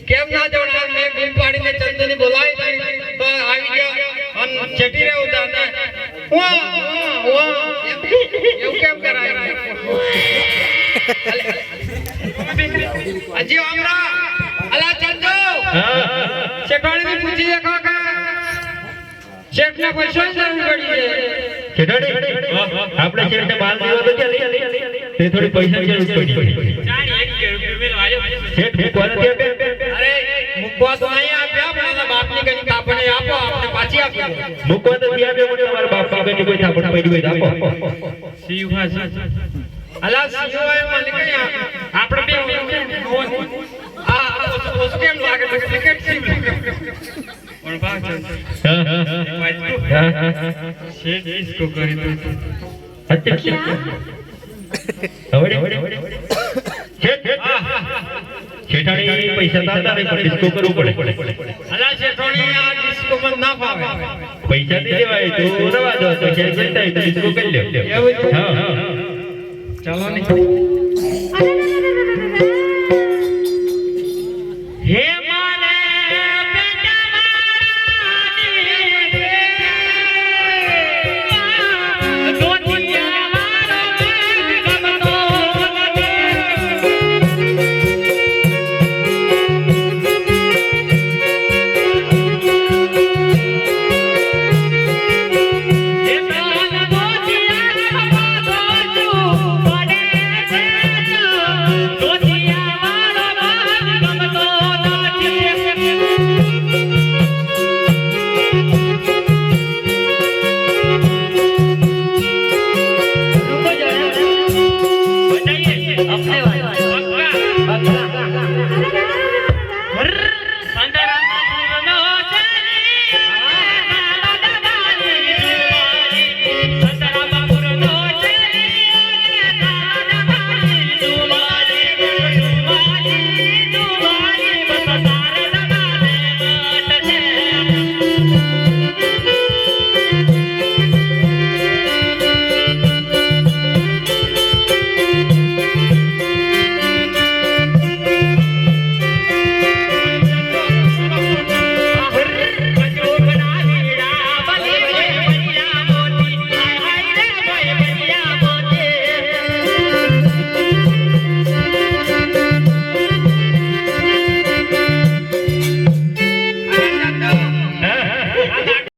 કેમ ના જોડા મેં બૂમ પાડીને ચંદની બોલાવી દઈ તો આવી ગયા અને ચટી રહ્યો દાદા એવું કેમ કરાય અજી આમરા અલા ચંદો શેઠાણી ને પૂછી દેખો કે શેઠ ને પૈસા જરૂર પડી છે શેઠાણી આપણે શેઠને માલ દીવો તો ચાલી તે થોડી પૈસા જરૂર પડી શેઠ મૂકવાના ત્યાં અરે મૂકવા તો નહીં આપ્યા પણ એના બાપની કઈ કાપણે આપો આપણે પાછી આપી મૂકવા તો ત્યાં બે મને મારા બાપ કાગળની કોઈ થાપણ પડી હોય તો આપો સીવા છે અલા સીવા મને કઈ આપણે બે આ કેમ લાગે છે ટિકિટ સીવ પણ બાપ શેઠ इसको કરી દો શેઠાણી પૈસા તાતા નહીં પણ ડિસ્કો કરવું પડે અલા શેઠાણી આ ડિસ્કો માં ના ફાવે પૈસા દે દેવાય તો રવા દો તો શેઠ જતા તો ડિસ્કો કરી લે એવું હા ચાલો ને